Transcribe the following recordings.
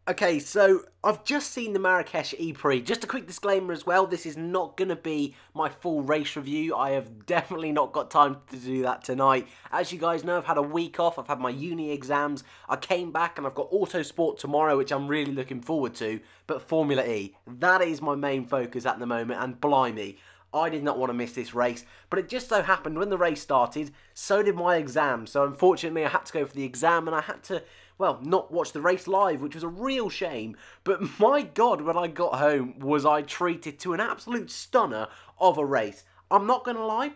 Okay, so I've just seen the Marrakesh E-Prix. Just a quick disclaimer as well, this is not going to be my full race review. I have definitely not got time to do that tonight. As you guys know, I've had a week off, I've had my uni exams, I came back and I've got Autosport tomorrow, which I'm really looking forward to, but Formula E, that is my main focus at the moment, and blimey, I did not want to miss this race, but it just so happened when the race started, so did my exam. So unfortunately I had to go for the exam and I had to, well, not watch the race live, which was a real shame. But my God, when I got home, was I treated to an absolute stunner of a race. I'm not going to lie,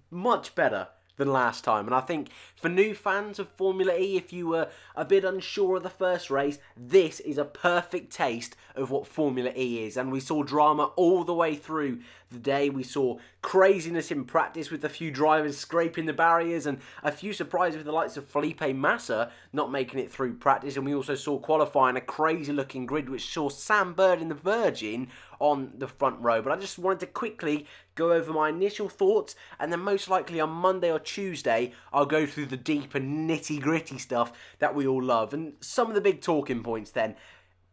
much better than last time. And I think for new fans of Formula E, if you were a bit unsure of the first race, this is a perfect taste of what Formula E is. And we saw drama all the way through the day. We saw craziness in practice with a few drivers scraping the barriers and a few surprises with the likes of Felipe Massa not making it through practice. And we also saw qualifying, a crazy looking grid which saw Sam Bird in the Vergne on the front row. But I just wanted to quickly go over my initial thoughts, and then most likely on Monday or Tuesday I'll go through the deep and nitty gritty stuff that we all love. And some of the big talking points then.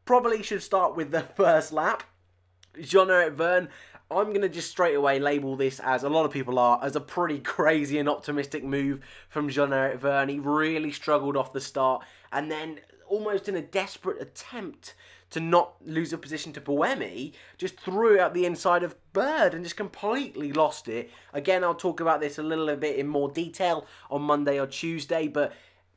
Probably should start with the first lap. Jean-Eric Vergne, I'm going to just straight away label this, as a lot of people are, as a pretty crazy and optimistic move from Jean-Eric Vergne. He really struggled off the start, and then almost in a desperate attempt to not lose a position to BMW'S, just threw it out the inside of Bird and just completely lost it. Again, I'll talk about this a little bit in more detail on Monday or Tuesday, but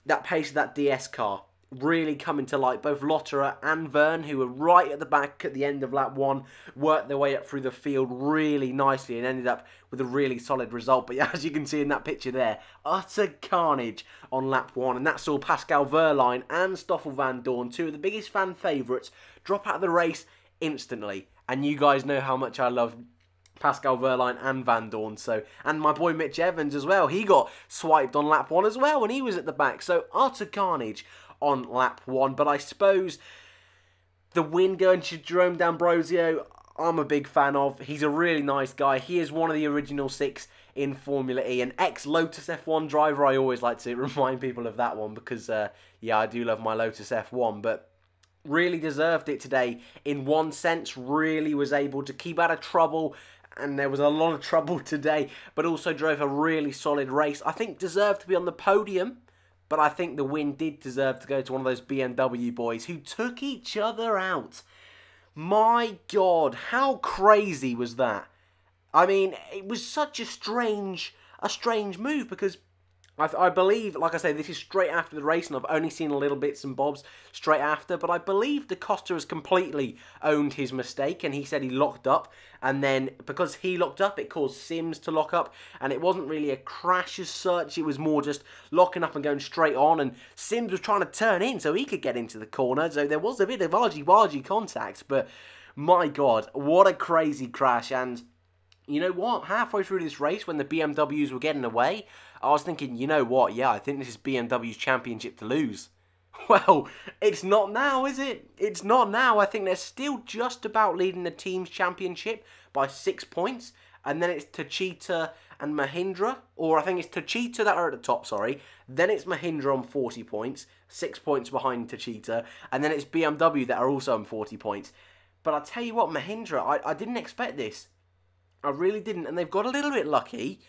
that pace of that DS car really coming to light. Both Lotterer and Vergne, who were right at the back at the end of lap 1, worked their way up through the field really nicely and ended up with a really solid result. But as you can see in that picture there, utter carnage on lap 1, and that saw Pascal Wehrlein and Stoffel Vandoorne, two of the biggest fan favourites, drop out of the race instantly. And you guys know how much I love Pascal Wehrlein and Vandoorne, so, and my boy Mitch Evans as well, he got swiped on lap 1 as well when he was at the back. So utter carnage on lap 1, but I suppose the win going to Jerome Dambrossio, I'm a big fan of. He's a really nice guy. He is one of the original 6 in Formula E, an ex-Lotus F1 driver. I always like to remind people of that one because, yeah, I do love my Lotus F1, but really deserved it today in one sense. Really was able to keep out of trouble, and there was a lot of trouble today, but also drove a really solid race. I think deserved to be on the podium, but I think the win did deserve to go to one of those BMW boys who took each other out. My God, how crazy was that? I mean, it was such a strange move, because I believe, like I say, this is straight after the race, and I've only seen a little bits and bobs straight after, but I believe Da Costa has completely owned his mistake, and he said he locked up, and then because he locked up, it caused Sims to lock up, and it wasn't really a crash as such, it was more just locking up and going straight on, and Sims was trying to turn in so he could get into the corner, so there was a bit of argy-bargy contact, but my God, what a crazy crash. And you know what? Halfway through this race, when the BMWs were getting away, I was thinking, you know what? Yeah, I think this is BMW's championship to lose. Well, it's not now, is it? It's not now. I think they're still just about leading the team's championship by 6 points. And then it's Techeetah and Mahindra. Or I think it's Techeetah that are at the top, sorry. Then it's Mahindra on 40 points. 6 points behind Techeetah. And then it's BMW that are also on 40 points. But I'll tell you what, Mahindra, I didn't expect this. I really didn't, and they've got a little bit lucky,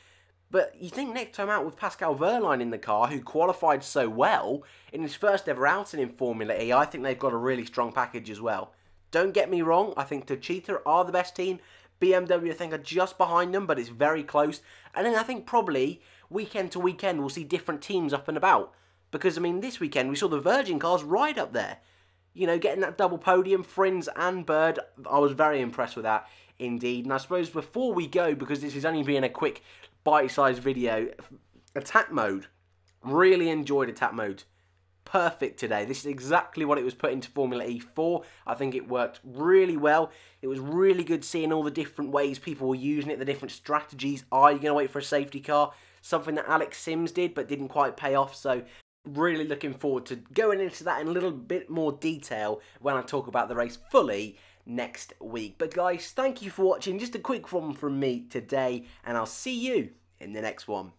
but you think next time out with Pascal Wehrlein in the car, who qualified so well in his first ever outing in Formula E, I think they've got a really strong package as well. Don't get me wrong, I think Techeetah are the best team. BMW, I think, are just behind them, but it's very close. And then I think probably weekend to weekend we'll see different teams up and about. Because, I mean, this weekend we saw the Virgin cars right up there. You know, getting that double podium, Frins and Bird, I was very impressed with that. Indeed, and I suppose before we go, because this is only being a quick bite-sized video, attack mode, really enjoyed attack mode, perfect today. This is exactly what it was put into Formula E for. I think it worked really well. It was really good seeing all the different ways people were using it, the different strategies. Are you going to wait for a safety car? Something that Alex Sims did but didn't quite pay off, so really looking forward to going into that in a little bit more detail when I talk about the race fully next week. But guys, thank you for watching. Just a quick one from me today, and I'll see you in the next one.